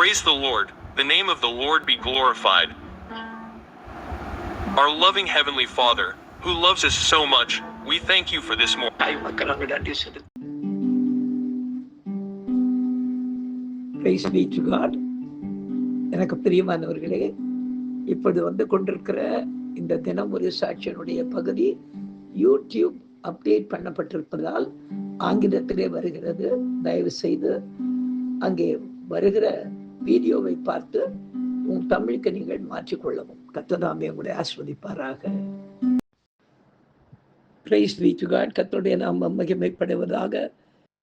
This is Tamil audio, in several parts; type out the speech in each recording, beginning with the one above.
Praise the Lord. The name of the Lord be glorified. Our loving Heavenly Father, who loves us so much, we thank you for this morning. Praise be to God. எனக்கு பிரியமானவர்களே, இப்போது வந்து கொண்டிருக்கிற இந்த தினம் ஒரு சாட்சியினுடைய பகுதி யூடியூப் அப்டேட் பண்ணப்பட்டிருப்பதால் ஆங்கிலத்திலே வருகிறது. தயவு செய்து அங்கே வருகிற வீடியோவை பார்த்து உங்கள் தமிழுக்கு நீங்கள் மாற்றிக்கொள்ளவும். கர்த்தர் உங்களை ஆசீர்வதிப்பாராக. Praise be to God. கர்த்தருடைய நாமம் மகிமைப்படுவதாக.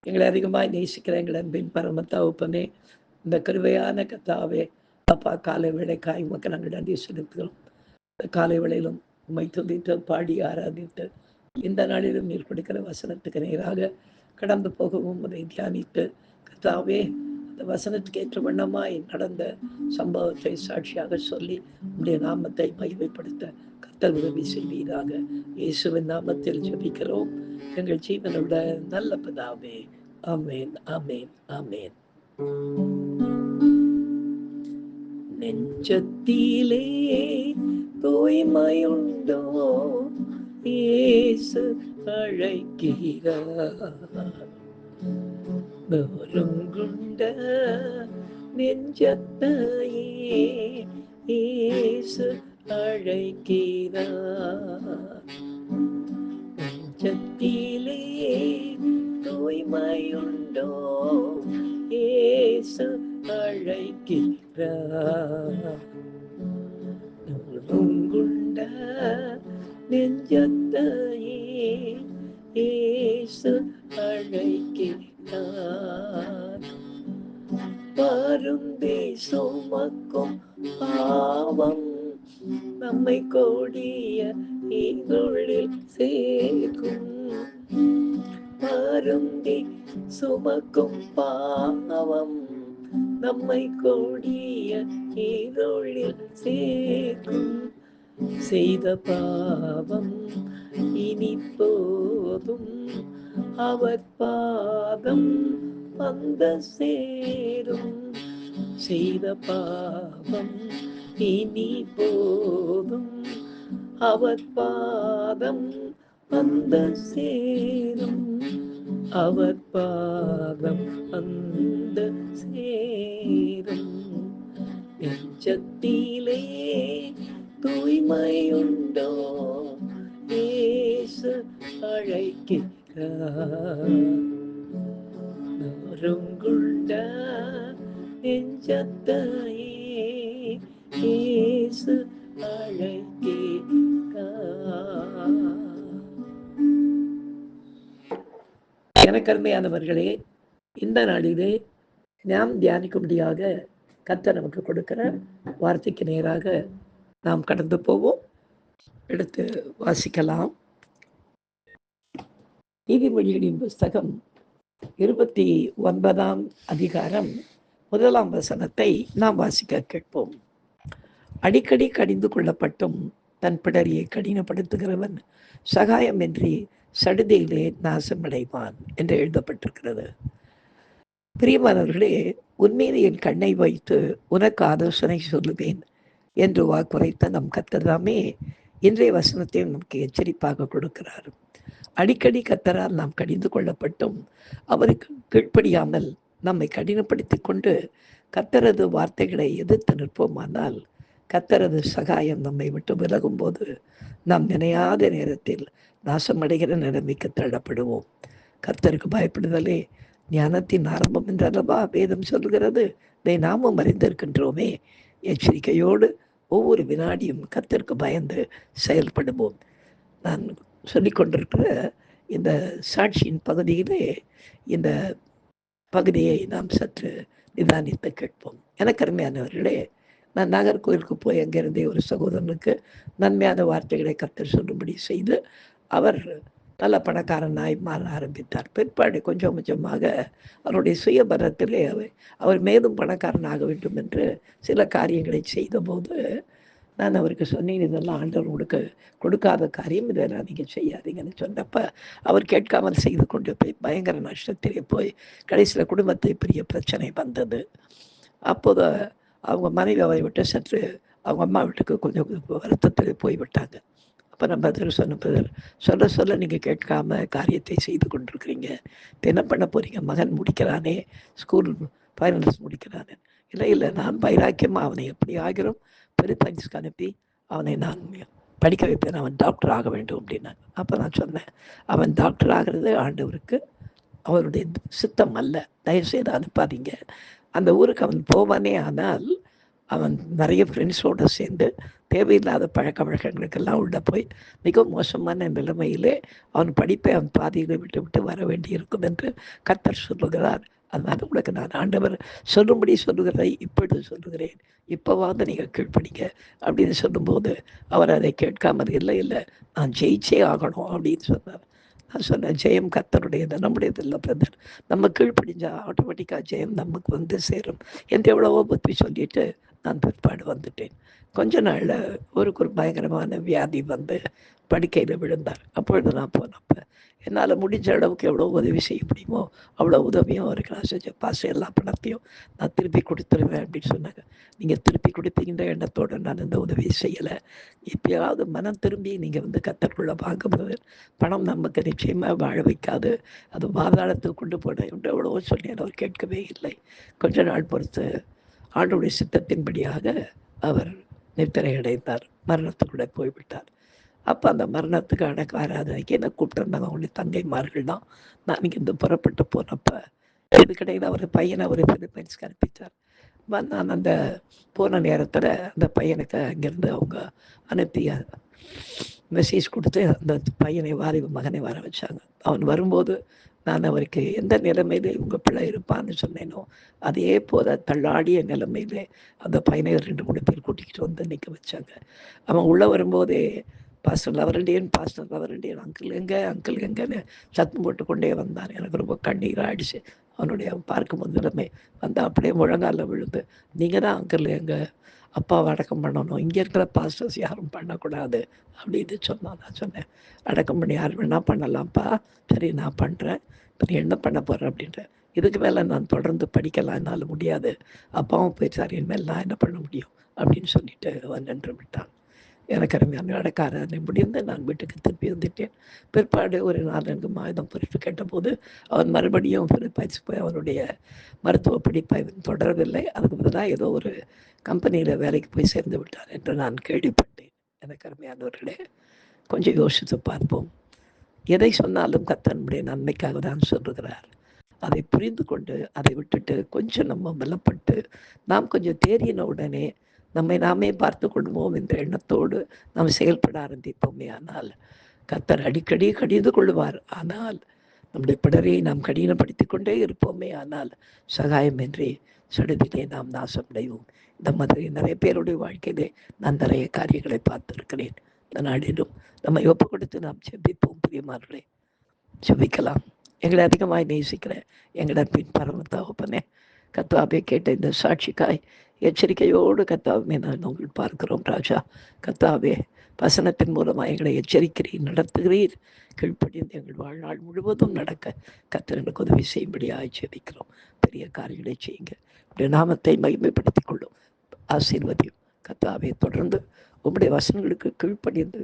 எங்களை அதிகமாக நேசிக்கிற எங்கள் அன்பின் பரம தகப்பனே, இந்த கிருபையான கர்த்தாவே அப்பா, காலை வேளைக்காய் உமக்கு நாங்கள் நன்றி செலுத்துகிறோம். காலை வேளையிலும் உம்மை துதித்து பாடி ஆராதித்து இந்த நாளிலும் நீர் கொடுக்கிற வசனத்துக்கு நேராக கடந்து போகவும் அதை தியானித்து கர்த்தாவே அந்த வசனத்துக்கு ஏற்ற வண்ணமாய் நடந்த சம்பவத்தை சாட்சியாக சொல்லி உடைய நாமத்தை மகிமைப்படுத்த கர்த்தர் உதவி செய்வீராக. இயேசுவின் நாமத்தில் ஜெபிக்கிறோம் எங்கள் ஜீவனோட நல்ல பிதாவே. ஆமேன், ஆமேன், ஆமேன். நெஞ்சத்திலே தூய்மையுண்டோ, இயேசு அழைக்கிறார். நொறுங்குண்ட நெஞ்சத்தையே இயேசு அழைக்கிறார். நெஞ்சத்திலே தூய்மையுண்டோ, இயேசு அழைக்கிறார். நொறுங்குண்ட நெஞ்சத்தையே இயேசு அழைக்கிறார். வருந்தி சுமக்கும் பாவம் நம்மை கொடிய இருளில் சேர்க்கும். வருந்தி சுமக்கும் பாவம் நம்மை கொடிய இருளில் சேர்க்கும். செய்த பாவம் இனி போதும், அவர் பாதம் வந்த சேரும். செய்த பாவம் இனி போதும், அவர் பாதம் வந்த சேரும். அவர் பாதம் வந்த சேரும். நெஞ்சத்திலே தூய்மையுண்டோ, இயேசு அழைக்கிறார். நொறுங்குண்ட நெஞ்சத்தையே இயேசு அழைக்கிறார். எனக்கு அருமையானவர்களே, இந்த நாளிலே நாம் தியானிக்கும்படியாக கர்த்தர் நமக்கு கொடுக்கிற வார்த்தைக்கு நேராக நாம் கடந்து போவோம். எடுத்து வாசிக்கலாம். நீதிமொழிகளின் புஸ்தகம் 29ஆம் அதிகாரம் 1ஆம் வசனத்தை நாம் வாசிக்க கேட்போம். அடிக்கடி கடிந்து கொள்ளப்பட்டும் தன் பிடரியை கடினப்படுத்துகிறவன் சகாயமின்றி சடுதியிலே நாசமடைவான் என்று எழுதப்பட்டிருக்கிறது. பிரியமானவர்களே, உன்மீது என் கண்ணை வைத்து உனக்கு ஆலோசனை சொல்லுவேன் என்று வாக்குரைத்த நம் கர்த்தர் தாமே இன்றைய வசனத்தை நமக்கு எச்சரிப்பாக கொடுக்கிறார். அடிக்கடி கர்த்தரால் நாம் கடிந்து கொள்ளப்பட்டும் அவருக்கு கீழ்ப்படியாமல் நம்மை கடினப்படுத்தி கொண்டு கர்த்தரது வார்த்தைகளை எதிர்த்து நிற்போமானால் கர்த்தரது சகாயம் நம்மை விட்டு விலகும் போது நாம் நினையாத நேரத்தில் நாசமடைகிற நிலைமைக்கு தள்ளப்படுவோம். கர்த்தருக்கு பயப்படுதலே ஞானத்தின் ஆரம்பம் என்றல்லவா வேதம் சொல்கிறது. இதை நாமும் அறிந்திருக்கின்றோமே. எச்சரிக்கையோடு ஒவ்வொரு வினாடியும் கர்த்தருக்கு பயந்து செயல்படுவோம். நான் சொல்லிக்கொண்டிருக்கிற இந்த சாட்சியின் பகுதியிலே இந்த பகுதியை நாம் சற்று நிதானித்து கேட்போம். எனக்கு அருமையானவர்களே, நான் நாகர்கோவிலுக்கு போய் அங்கிருந்தே ஒரு சகோதரனுக்கு நன்மையான வார்த்தைகளை கர்த்தர் சொல்லும்படி செய்து அவர் நல்ல பணக்காரனாய் மாற ஆரம்பித்தார். பிற்பாடு கொஞ்சம் கொஞ்சமாக அவருடைய சுயபலத்திலே அவர் மேலும் பணக்காரனாக வேண்டும் என்று சில காரியங்களை செய்தபோது நான் அவருக்கு சொன்னேன், இதெல்லாம் ஆண்டவர் கொடுக்காத காரியம், இதெல்லாம் நீங்கள் செய்யாதீங்கன்னு சொன்னப்ப அவர் கேட்காமல் செய்து கொண்டு போய் பயங்கர நஷ்டத்திலே போய் கடைசியில் குடும்பத்தை பெரிய பிரச்சனை வந்தது. அப்போது அவங்க மனைவி அவரை விட்டு சற்று அவங்க அம்மா வீட்டுக்கு கொஞ்சம் வருத்தத்தில் போய்விட்டாங்க. அப்போ நம்ம பதில் சொன்ன பதில் சொல்ல சொல்ல நீங்கள் கேட்காம காரியத்தை செய்து கொண்டிருக்கிறீங்க. இப்போ என்ன பண்ண போகிறீங்க? மகன் முடிக்கிறானே, ஸ்கூல் ஃபைனல்ஸ் முடிக்கிறானே. இல்லை இல்லை, நான் வைராக்கியமாக அவனை எப்படி ஆகிறோம் பிலிப்பைன்ஸ்க்கு அனுப்பி அவனை நான் படிக்க வைப்பேன். அவன் டாக்டர் ஆக வேண்டும் அப்படின்னாங்க. அப்போ நான் சொன்னேன், அவன் டாக்டர் ஆகிறது ஆண்டவருக்கு அவருடைய சித்தம் அல்ல. தயவுசெய்து அனுப்பாதீங்க. அந்த ஊருக்கு அவன் போவானே, ஆனால் அவன் நிறைய ஃப்ரெண்ட்ஸோடு சேர்ந்து தேவையில்லாத பழக்க வழக்கங்களுக்கெல்லாம் உள்ள போய் மிக மோசமான நிலைமையிலே அவன் படிப்பை அவன் பாதியில் விட்டு விட்டு வர வேண்டியிருக்கும் என்று கர்த்தர் சொல்லுகிறார். அதனால் உங்களுக்கு நான் ஆண்டவர் சொல்லும்படி சொல்லுகிறதை இப்பொழுது சொல்லுகிறேன், இப்போவாவது நீங்கள் கீழ்ப்படிங்க அப்படின்னு சொல்லும்போது அவர் அதை கேட்காமல், இல்லை இல்லை நான் ஜெயிச்சே ஆகணும் அப்படின்னு சொன்னார். நான் சொன்னேன், ஜெயம் கர்த்தருடையது, நம்முடையது இல்லை பிரதர். நம்ம கீழ்ப்படிஞ்சா ஆட்டோமேட்டிக்காக ஜெயம் நமக்கு வந்து சேரும் என்று எவ்வளவோ புத்தி சொல்லிட்டு நான் பிற்பாடு வந்துட்டேன். கொஞ்ச நாளில் ஒரு பயங்கரமான வியாதி வந்து படுக்கையில் விழுந்தார். அப்பொழுது நான் போனப்போ என்னால் முடிஞ்ச அளவுக்கு எவ்வளோ உதவி செய்ய முடியுமோ அவ்வளோ உதவியும் அவருக்கு நான் செஞ்சேன். பாச எல்லா பணத்தையும் நான் திருப்பி கொடுத்துருவேன் அப்படின்னு சொன்னாங்க. நீங்கள் திருப்பி கொடுப்பீங்கிற எண்ணத்தோடு நான் இந்த உதவியை செய்யலை. எப்பயாவது மனம் திரும்பி நீங்கள் வந்து கத்தருக்குள்ளே வாங்கும்போது பணம் நமக்கு நிச்சயமாக வாழ வைக்காது, அது பாதாளத்துக்கு கொண்டு போன என்று எவ்வளவோ சொல்லி அவர் கேட்கவே இல்லை. கொஞ்ச நாள் பொறுத்து ஆண்டவருடைய சித்தத்தின்படியாக அவர் நித்திரை அடைந்தார், மரணத்துக்குள்ளே போய்விட்டார். அப்போ அந்த மரணத்துக்கான ஆராதனைக்கு என்னை கூப்பிட்டுருந்தாங்க அவங்களுடைய தங்கைமார்கள் தான். நான் இங்கேருந்து புறப்பட்டு போனப்போ இதுக்கிடையில் அவர் பையனை ஒரு பிலிப்பைன்ஸ்க்கு அனுப்பித்தார். நான் அந்த போன நேரத்தில் அந்த பையனுக்கு அங்கேருந்து அவங்க அனுப்பி மெசேஜ் கொடுத்து அந்த பையனை மகனை வர வச்சாங்க. அவன் வரும்போது நான் அவருக்கு எந்த நிலைமையிலே உங்கள் பிள்ளை இருப்பான்னு சொன்னேனோ அதே போல தள்ளாடிய நிலைமையிலே அந்த பையனை 2-3 பேர் கூட்டிகிட்டு வந்து நிற்க வச்சாங்க. அவன் உள்ளே வரும்போதே பாஸ்டர் லவரண்டியன், பாஸ்டர் லவரண்டியன், அங்கிள் எங்கன்னு சத்தம் போட்டு கொண்டே வந்தான். எனக்கு ரொம்ப கண்ணீராக ஆயிடுச்சு. அவனுடைய பார்க்கும்போது நிலைமை வந்து அப்படியே முழங்காலில் விழுந்து, நீங்கள் தான் அங்கிள் எங்கள் அப்பாவை அடக்கம் பண்ணணும், இங்கே இருக்கிற பாஸ்டர்ஸ் யாரும் பண்ணக்கூடாது அப்படின்னு சொன்னான். நான் சொன்னேன், அடக்கம் பண்ணி யார் வேணால் பண்ணலாம்ப்பா, சரி நான் பண்ணுறேன், இப்போ நீ என்ன பண்ண போகிறேன் அப்படின்ற. இதுக்கு மேலே நான் தொடர்ந்து படிக்கலாம், என்னால் முடியாது, அப்பாவும் போயிட்டார், இனிமேல் நான் என்ன பண்ண முடியும் அப்படின்னு சொல்லிட்டு அவன் நின்று விட்டான். எனக்கு அருமையான அடக்காரனை முடிந்து நான் வீட்டுக்கு திருப்பி வந்துட்டேன். பிற்பாடு ஒரு 4-5 மாதம் பொறுத்து கேட்டபோது அவன் மறுபடியும் பிலிப்பைன்ஸ் போய் அவனுடைய மருத்துவ படிப்பை தொடரவில்லை. அதுக்கு பதிலாக ஏதோ ஒரு கம்பெனியில் வேலைக்கு போய் சேர்ந்து விட்டார் என்று நான் கேள்விப்பட்டேன். எனக்கு அருமையானவர்களே, கொஞ்சம் யோசித்து பார்ப்போம். எதை சொன்னாலும் கர்த்தர் நம்முடைய நன்மைக்காக தான் சொல்லுகிறார். அதை புரிந்து கொண்டு அதை விட்டுட்டு கொஞ்சம் நம்ம பலப்பட்டு நாம் கொஞ்சம் தேறின உடனே நம்மை நாமே பார்த்து கொள்வோம் என்ற எண்ணத்தோடு நாம் செயல்பட ஆரம்பிப்போமே ஆனால் கர்த்தர் அடிக்கடி கடிந்து கொள்வார். ஆனால் நம்முடைய பிடரை நாம் கடினப்படுத்தி கொண்டே இருப்போமே ஆனால் சகாயமின்றி சடுதிலே நாம் நாசமடைவோம். இந்த மாதிரி நிறைய பேருடைய வாழ்க்கையிலே நான் நிறைய காரியங்களை பார்த்திருக்கிறேன். இந்த நாளிலும் நம்மை ஒப்பு கொடுத்து நாம் செபிப்போம். பிரியமானவர்களே, செபிக்கலாம். எங்களை அதிகமாக நேசிக்கிற எங்களை பின் பரம தகப்பனே, கர்த்தாவே கேட்ட இந்த சாட்சிக்காய் எச்சரிக்கையோடு கர்த்தாவே நான் உங்கள் பார்க்கிறோம் ராஜா. கர்த்தாவே வசனத்தின் மூலமாக எங்களை எச்சரிக்கிறீர், நடத்துகிறீர். கீழ்ப்படிந்து எங்கள் வாழ்நாள் முழுவதும் நடக்க கர்த்தர் எங்களுக்கு உதவி செய்யும்படியாக ஜெபிக்கிறோம். பெரிய காரியங்களை செய்யுங்க, உடைய நாமத்தை மகிமைப்படுத்திக் கொள்ளும், ஆசீர்வதியும். கர்த்தாவே தொடர்ந்து உங்களுடைய வசனங்களுக்கு கீழ்ப்படிந்து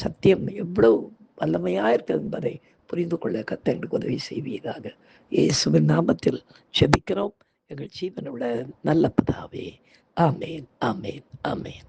சத்தியம் எவ்வளவு வல்லமையாக இருக்கிறது என்பதை புரிந்து கொள்ள கர்த்தர் எங்களுக்கு உதவி செய்வீராக. இயேசுவின் நாமத்தில் ஜெபிக்கிறோம் எங்கள் ஜீவனுள்ள நல்ல பிதாவே. ஆமேன், ஆமேன், ஆமேன்.